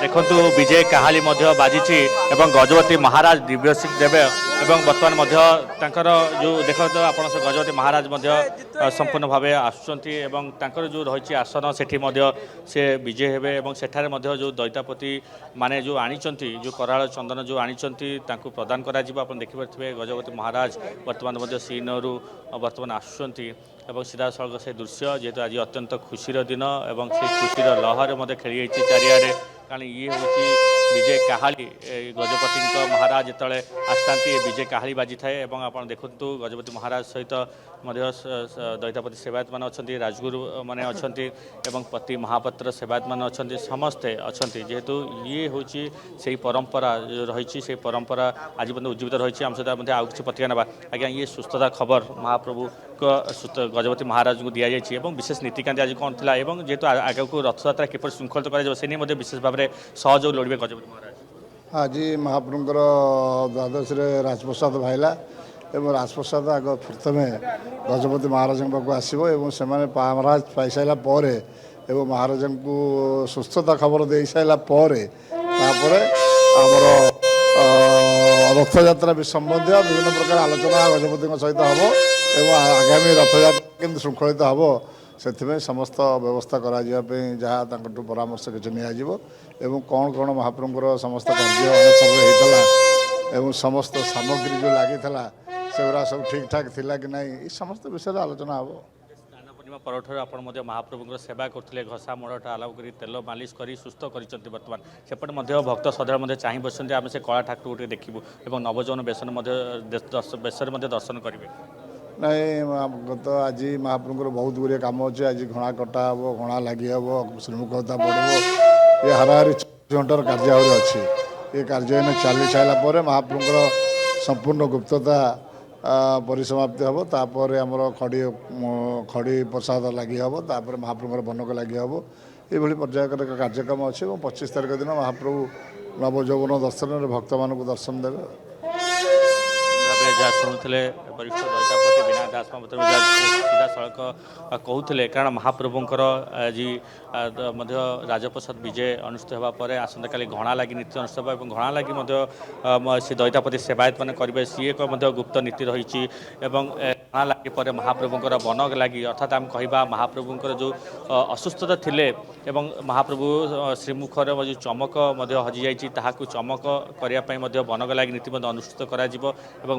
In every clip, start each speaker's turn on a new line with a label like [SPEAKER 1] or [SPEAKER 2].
[SPEAKER 1] देखु विजय काहाली बाजी गजपति महाराज दिव्य सिंह देवे बर्तमान जो देख आप गजपति महाराज संपूर्ण भाव आसुँच जो रही आसन से विजय हेबे सेठारे जो दैतापति माने जो आनी जो कराल चंदन जो आनी प्रदान कर देखिपे गजपति महाराज बर्तमान श्रीनगर बर्तमान आसुँच सीधा सड़क से दृश्य जेहेतु आज अत्यंत खुशी दिन और से खुशी लहर खेली चारिआडे कारण ये हूँ विजय काहाली गजपति महाराज जो आसता विजय काहाली बाजी थाए आप देखु गजपति महाराज सहित दैतापति सेवायत मान अच्छा राजगुरु मैंने अच्छा पति महापात्र सेवायत मान अच्छा समस्ते अच्छा जेहेतु ये हूँ से परंपरा जो रही से परंपरा आज उज्जीवित रही आम सहित आउ कि प्रतिक्रिया ना आज्ञा ये सुस्थता खबर महाप्रभु गजपति महाराज को दि जाइए विशेष नीतिकांति आज कौन था जेहेतु आगे को रथयात्रा किपर श्रृंखलित कर विशेष भाव में सहयोग लोड़े गजपति महाराज
[SPEAKER 2] आज महाप्रभुंर द्वादश राजप्रसाद भाईला एवं राजप्रसाद आग प्रथमे गजपति महाराज पाक आसो से महाराज पाई सारा महाराज को सुस्थता खबर दे सारापर आमर रथयात्रा संबंधी विभिन्न प्रकार आलोचना गजपति सहित हम एवं आगामी रथयात्रा केमती श्रृंखलित हम से समस्त व्यवस्था करापी जहाँ परामर्श किसी एवं कौन कौन महाप्रभुर समस्त कार्य एवं समस्त सामग्री जो लगी से सब ठीक ठाक थिला कि नहीं समस्त विषय आलोचना हम
[SPEAKER 1] पूर्णिमा परठर आप महाप्रभु सेवा करते घसा मड़टा आलाव कर तेल मालिश कर सुस्थ कर बर्तमान सेपटे भक्त श्रद्धा चाह बसते आम से कला ठाकुर गोटे देखू और नवजौन बेसन बेसर दर्शन करेंगे
[SPEAKER 2] नहीं तो आज महाप्रभुर बहुत गुड़े कम अच्छे आज घणा कटा हम घणा लगी हम श्रीमुखता पड़ो ये हाराहारी 24 घंटार कार्यावली अच्छी ये कार्य चली सारापर महाप्रभुर संपूर्ण गुप्तता परिसमाप्ति हम तापर आमर खड़ी खड़ी प्रसाद लगी हम तापर महाप्रभुर बनक लगी हम ये पर्याय कार्यक्रम अच्छे 25 तारीख दिन महाप्रभु नवजौवन दर्शन भक्त मान दर्शन देवे
[SPEAKER 1] जहाँ शुणुले वरिष्ठ दैतापति विनायक दास सीधा सड़क कहते कारण महाप्रभुंर आज राजप्रसाद विजय अनुष्ठित होगापर आसंता काली घणा लगी नीति अनुष्ठित हो घणा लगी से दैतापति सेवायत मैंने करेंगे सी एक गुप्त नीति रही घणा लगी पर महाप्रभुंर बनक लगी अर्थात आम कह महाप्रभुंर जो असुस्थता थिले महाप्रभु श्रीमुखर जो चमक हजि जाइए चमक करने बनक लगी नीति अनुष्ठित कर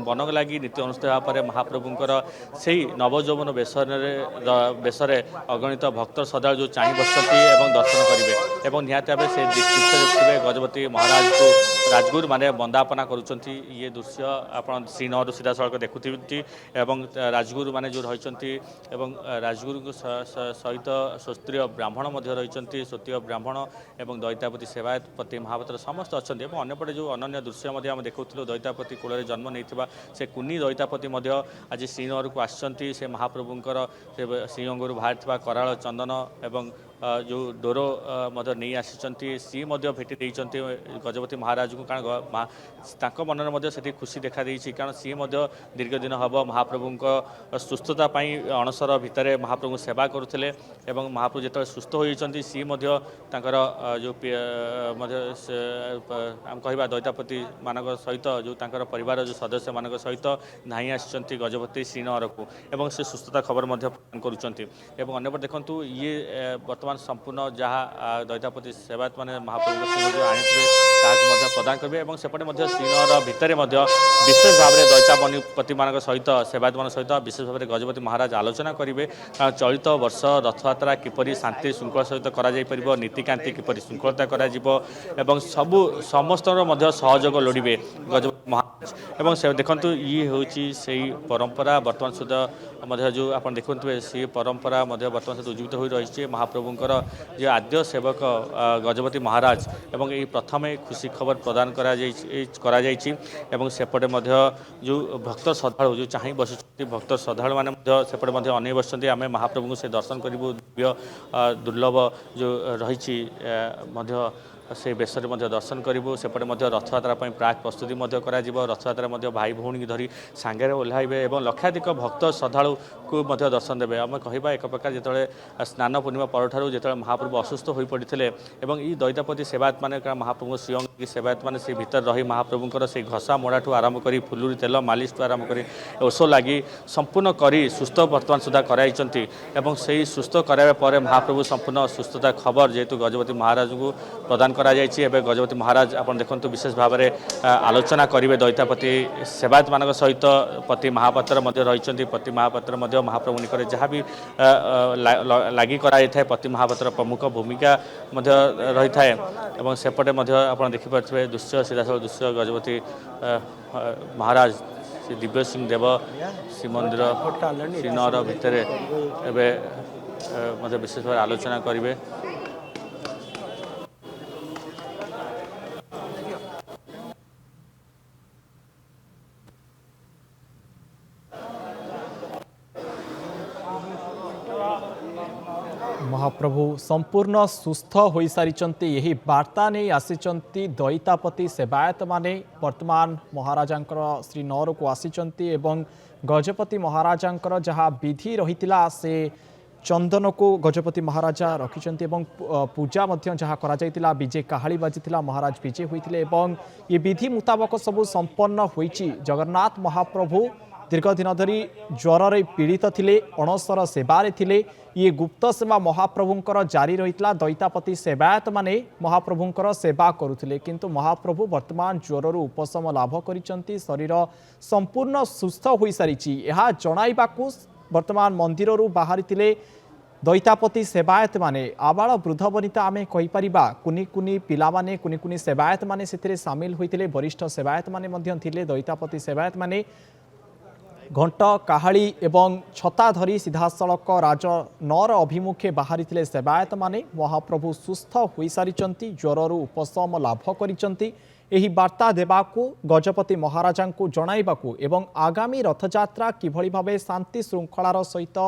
[SPEAKER 1] बनक लगी नीति अनुष्ठित होगापर महाप्रभुंर से नवजौवन बेसरे अगणित भक्त श्रद्धा जो चाह बसती दर्शन करेंगे निहती भाव से देखिए गजपति महाराज को राजगुरु माने वंदापना करुँच ये दृश्य आप श्रीनगर सीधा सड़क देखुथि राजगुरु माने जो रही राजगुरु सहित शास्त्रीय ब्राह्मण रही श्रोत्रिय ब्राह्मण एवं दैतापति सेवायत पति महापात्र समस्त अच्छा अंपटे जो अनन्य दृश्य आम देखु दैतापति कूल जन्म नहीं से कुनी दैतापति आज श्रीनगर को आसछंती से महाप्रभुंर श्रीअंगरू बाहर कराल चंदन एवं जो डोरो नहीं आसी सी भेटी देती गजपति महाराज को कारण मनरे से खुशी देखा देती कारण सी दीर्घ दिन हम महाप्रभु सुस्थता अणसर भितर महाप्रभु सेवा करुले महाप्रभु जो सुस्थ होती सी जो आम कह दैतापति मान सहित जो परिवार जो सदस्य मान सहित धाई आसी गजपति श्रीनगर को से सुस्थता खबर प्रदान करुँच देखु ये बर्तमान संपूर्ण जहाँ दैतापति सेवायत मैंने महाप्रभु आनी प्रदान करेंगे सेपटे श्रीनगर भितर विशेष भाव में दैतापति मान सहित सेवायत मान सहित विशेष भाव में गजपति महाराज आलोचना करेंगे चलित वर्ष रथयात्रा किपरि शांति श्रृंखला सहित कर नीतिकांति किपरि श्रृंखलता कर सबू समस्त सहयोग लोड़े गजपति महाराज एवं से देखु ये हूँ से परंपरा बर्तमान सुधा जो आप देखुए सी परंपरा बर्तमान सहित उज्जीवित हो रही है महाप्रभुंर जो आद्य सेवक गजपति महाराज एवं ये प्रथम खुशी खबर प्रदान सेपटे जो भक्त श्रद्धा जो चाह बस भक्त श्रद्धा मैंने सेपटे अनै बस आम महाप्रभु को से दर्शन करूँ दिव्य दुर्लभ जो रही से बेसरे दर्शन करूँ सेपटे रथयात्रा प्राक प्रस्तुति रथयात्रा भाई भौणी धरी सांगे ओह्लैबे और लक्षाधिक भक्त श्रद्धा को दर्शन देवे आम कह एक प्रकार जो स्नान पूर्णिमा परठार जो महाप्रभु असुस्थ हो पड़ते ये दैतापति सेवायत मैंने महाप्रभु श्रीअंग की सेवायत मैंने से भीतर रही महाप्रभुंर से घसा मोड़ा ठू आरंभ कर फुलुरी तेल मालिश ठू आरंभ कर ओष लगी संपूर्ण करी सुस्थ बर्तमान सुधा कराई से सुस्थ कराया पर महाप्रभु संपूर्ण सुस्थता खबर जेहेतु गजपति महाराज को प्रदान करा गजपति महाराज आप देखो विशेष भाव में आलोचना करेंगे दैतापति सेवायत मान सहित पति महापात्र रही पति महापात्र महाप्रभु निकट जहाँ भी लगी कराई पति महापात्र प्रमुख भूमिका रही है सेपटे आप देखिपे दृश्य सीधासल दृश्य गजपति महाराज श्री दिव्य सिंह देव श्रीमंदिर श्रीनगर भितर विशेष भाव आलोचना करेंगे।
[SPEAKER 3] महाप्रभु संपूर्ण सुस्थ हो सारी यही वार्ता नहीं आसी दैतापति सेवायत माने वर्तमान महाराजांकर श्रीनगर को आसी गजपति महाराजांकर जहाँ विधि रही से चंदन को गजपति महाराजा रखिंट पूजा जहाँ करा विजे काहाली बाजी महाराज विजे होते ये विधि मुताबक सबू संपन्न होईची। जगन्नाथ महाप्रभु दीर्घ दिन धरी ज्वर पीड़ित थिले अणसर सेवारे थिले ये गुप्त सेवा महाप्रभुंकर जारी रही दैतापति सेवायत माने महाप्रभुंकर सेवा करुथिले किंतु महाप्रभु वर्तमान ज्वर उपशम लाभ करिसंती शरीर संपूर्ण सुस्थ हो सारी यह जणाइबाकू वर्तमान मंदिर बाहरी दैतापति सेवायत माने आबाल वृद्ध वनिता आमे कहि परिबा कुनी कुनी पिला माने कुनी कुनी सेवायत माने सेथिरे शामिल होइतिले वरिष्ठ सेवायत माने मध्यम थिले दैतापति सेवायत माने घंट काहाली एवं छता धरी सीधासलख राजनगर अभिमुखे बाहरी सेवायत माने महाप्रभु सुस्थ हो सारी ज्वर उपशम लाभ करिसंती एही वार्ता देबाकू गजपति महाराजा को जणाइबाकू एवं आगामी रथयात्रा किभली भावे शांति श्रृंखलार सहित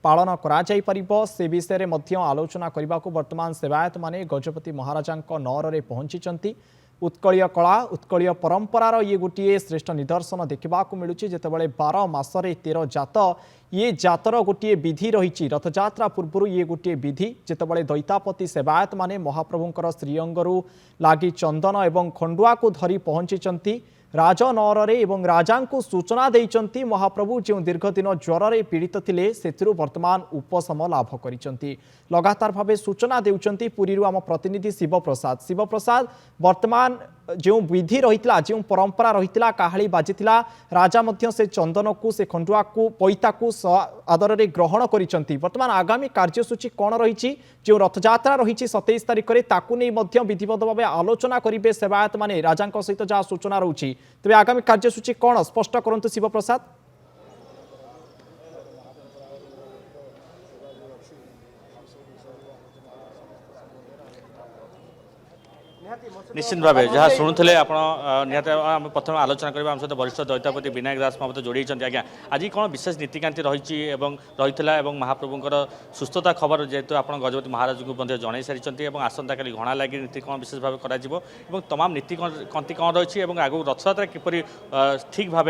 [SPEAKER 3] पालन करा जाई परिबो से विषय में आलोचना करने को वर्तमान सेवायत माने गजपति महाराजा नगर में पहुंची। उत्कलीय कला उत्कलीय परंपरार ये गोटे श्रेष्ठ निदर्शन देखा मिलूँ जितेबाला 12 मासरे 13 जात ये जातर गोटे विधि रही रथयात्रा पूर्व ये गोटे विधि जितेबाला दैतापति सेवायत माने महाप्रभुंकर श्रीअंगरू लगी चंदन एवं खंडुआ को धरी पहुंची राजनगर एवं राजा को सूचना देइचंती महाप्रभु जो दीर्घ दिन ज्वर पीड़ित थिले सेथिरु वर्तमान उपशम लाभ करिसंती लगातार भावे सूचना देउचंती पुरी आम प्रतिनिधि शिवप्रसाद वर्तमान जो विधि रही जो परंपरा रही काहाली बाजी राजा मध्य से चंदन को से खंडुआ को पैता को आदर में ग्रहण करिसंती वर्तमान आगामी कार्यसूची कौन रही जो रथयात्रा रही 27 तारिख में ताकू नहीं विधिवत भाव आलोचना करेंगे सेवायत माने राजा सहित जहाँ सूचना रही तेज आगामी कार्यसूची कौन स्पष्ट करंतु शिवप्रसाद।
[SPEAKER 1] निश्चित भाव जहाँ शुणुले आप प्रथम आलोचना करवा आम सहित वरिष्ठ दैतापति विनायक दास महोदय जोड़ी आज्ञा आज कौन विशेष नीतिकांति रही महाप्रभुंर सुस्थता खबर जेहेतु आप गजपति महाराज को जन सारी आसंता काली घणा लगी नीति कौन विशेष भाव कर तमाम नीतिकांति कौन रही आगू रथयात्रा किपरि ठीक भाव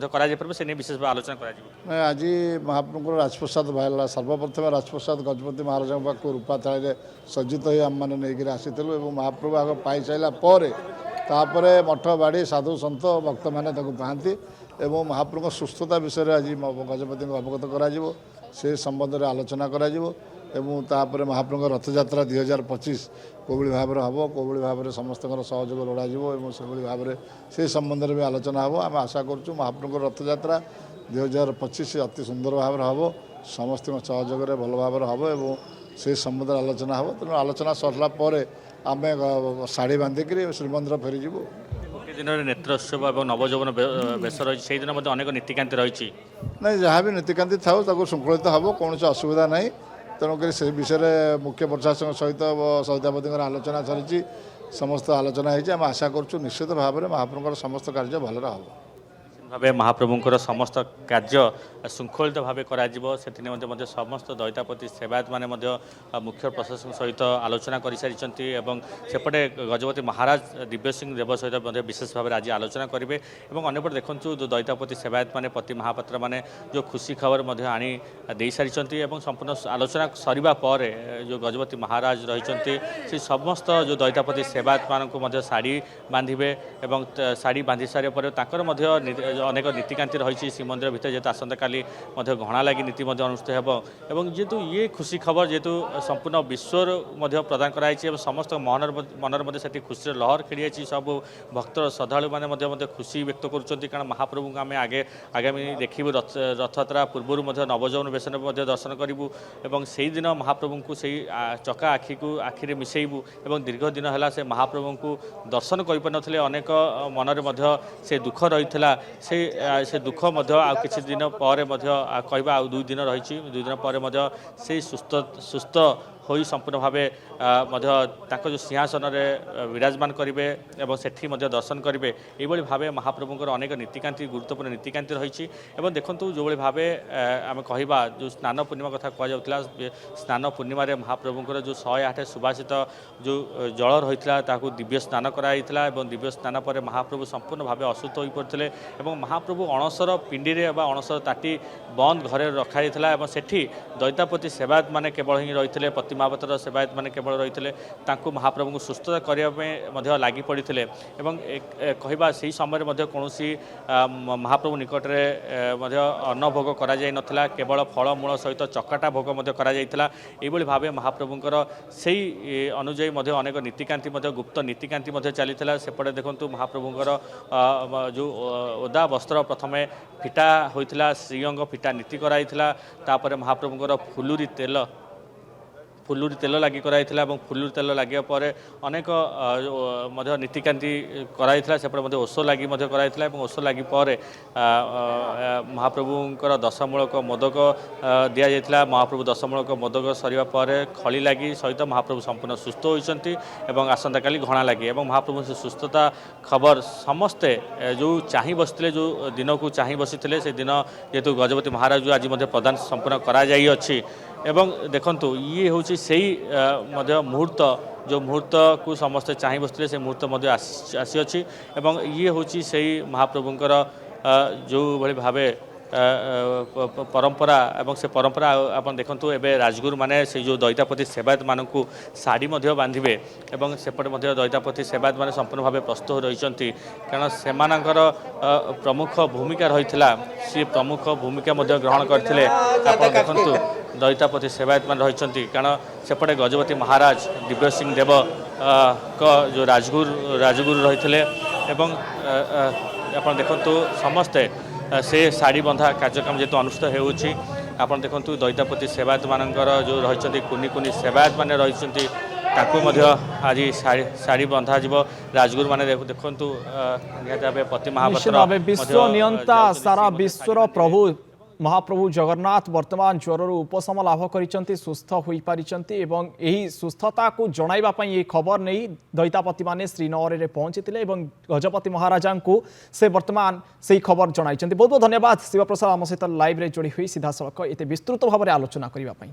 [SPEAKER 1] कर से विशेष भाव आलोचना कर
[SPEAKER 2] आज महाप्रभुंर राजप्रसाद बाहर सर्वप्रथम राजप्रसाद गजपति महाराज पाक रूपा थाली सज्जित हो आम मैंने नहीं आसीलु महाप्रभु आग पाई सारा पर मठ बाड़ी साधु सन्त भक्त मैंने पाती एवं महाप्रभु सुस्थता विषय आज गजपति को अवगत कर संबंध में आलोचना कर महाप्रभु रथयात्रा 2025 कोभली भाव हम कोभली भाव समस्त सहयोग लोड़ा से भाव से संबंध में आलोचना हम आम आशा करूँ महाप्रभु रथयात्रा 2025 अति सुंदर भाव हम समस्त सहयोग भल भाव हम से संबंध आलोचना हम तेणु आलोचना सरला आम शाढ़ी बांधिक श्रीमंदिर फेरीजु
[SPEAKER 1] दिन नेत्रोत्सव और नवजौवन बेस रही से दिन अनेक नीतिकांति रही
[SPEAKER 2] ना जहाँ भी नीतिकांति था श्रृंखलित हम कौन असुविधा ना तेणुक से विषय मुख्य प्रशासन सहित सहितापति आलोचना चली समस्त आलोचना होती आम आशा करूँ निश्चित भाव में महाप्रभुर समस्त कार्य भल हम।
[SPEAKER 1] भावे महाप्रभुंकर समस्त कार्य शृंखलित भाव कर समस्त दैतापति सेवायत माने मुख्य प्रशासन सहित आलोचना कर सारी सेपटे गजपति महाराज दिव्य सिंह देव सहित विशेष भाव आज आलोचना करेंगे और अंपटे देखु जो दैतापति सेवायत माने पति महापात्र माने जो खुशी खबर आनी दे सारी संपूर्ण आलोचना सरिबा पर जो गजपति महाराज रही समस्त जो दैतापति सेवायत मानक शाढ़ी बांधे और शाढ़ी बांधि सारे अनेक नीतिकांति रही श्रीमंदिर भितर जेहेतु आसंता काली घणा लगी नीति अनुष्ठित हो जेहेतु ये खुशी खबर जेहेतु संपूर्ण विश्वर प्रदान कराई समस्त मनर से खुशी लहर खेली सब भक्त श्रद्धालु मैंने खुशी व्यक्त कर महाप्रभु को आम आगे आगामी देखू रथयात्रा पूर्व नवजौन बेसन दर्शन करूँ और से दिन महाप्रभु को से चका आखि को आखिरे मिसेबू और दीर्घ दिन है से महाप्रभु को दर्शन कर अनेक मनरे से दुख रही से दुख किसी दिन पर कहवा 2 दिन रही 2 दिन पर से सुस्थ हो संपूर्ण भाव जो सिंहासन में विराजमान करेंगे और सेठी दर्शन करेंगे ये भाव महाप्रभुंर अनेक नीतिकांति गुरुत्वपूर्ण नीतिकांति रही देखो जो भाव आम कहवा जो स्नान पूर्णिमा कथा कहला स्नान पूर्णिमा महाप्रभुंर जो 108 सुभाषित जो जल रही दिव्य स्नान कराई दिव्य स्नान पर महाप्रभु संपूर्ण भाव असुस्थ हो पड़ते महाप्रभु अणसर पिंडी अणसर ताटी बंद घरे रखाई सेठी दैतापति सेवायत माने केवल ही रही पति महापात्र सेवायत माने केवल रही महाप्रभु को सुस्थता करने लगी पड़ते कहवा से समय कौन महाप्रभु निकट में अन्न भोग कर केवल फलमूल सहित चकाटा भोग कर भाव महाप्रभुंर से अनुजाई अनेक नीतिकांति गुप्त नीतिकांति चली सेपटे देखु महाप्रभुंर जो ओदा वस्त्र प्रथम फिटा होता श्रीअंग फिटा नीति कराई महाप्रभुंर फुलुरी तेल लगी कराई फुलुरी तेल लगे पर अनेक नीतिकांति कराई सेपटे ओष लगी कराई ओष लगी पर महाप्रभुंर दशमूलक मोदक दि जाता महाप्रभु दशमूलक मोदक सरिया पर खली लगी सहित महाप्रभु संपूर्ण सुस्थ होती आसंता काली घणा लगी महाप्रभु से सुस्थता खबर समस्ते जो चाह बसते जो दिन को चाह बसी से दिन जेहेतु गजपति महाराज जो आज प्रदान संपूर्ण करा एवं देखंतु ये हूँ से मुहूर्त जो मुहूर्त को समस्ते चाह बसते से मुहूर्त आसी एवं ये हूँ से महाप्रभुंर जो भली भावे परंपरा एवं से परंपरा आप देखु एवं राजगुरु माने से जो दैतापति सेवायत मानक शाढ़ी बांधे और सेपटे दैतापति सेवायत माने संपूर्ण भाव प्रस्तुत रही कारण से प्रमुख भूमिका रही सी प्रमुख भूमिका ग्रहण करते देखु दैतापति सेवायत मान रही कारण सेपटे गजपति महाराज दिव्य सिंह देव जो राजगुरु रही आप देखु समस्ते से शाढ़ी बंधा कार्यक्रम जेहेतु अनुष्ठित होउछि आपण देखंतु दैतापति सेवायत मानकर जो रही कुनी कुनी सेवायत माने रही आज शाढ़ी बंधा जीव राजगुरु माने देखंतु पति महापात्र
[SPEAKER 3] विश्व नियंता सारा विश्वर प्रभु महाप्रभु जगन्नाथ वर्तमान ज्वर उपशम लाभ कर सुस्थ हो पारिछंती एवं यही सुस्थता को जणाइबा पई ये खबर नहीं दैतापति माने श्रीनगर में पहुंची और गजपति महाराजा को से वर्तमान से खबर जणाइछंती। बहुत बहुत धन्यवाद शिवप्रसाद आम सहित लाइव रे जोड़ी हुई सीधा सड़क एते विस्तृत भाव में आलोचना करने।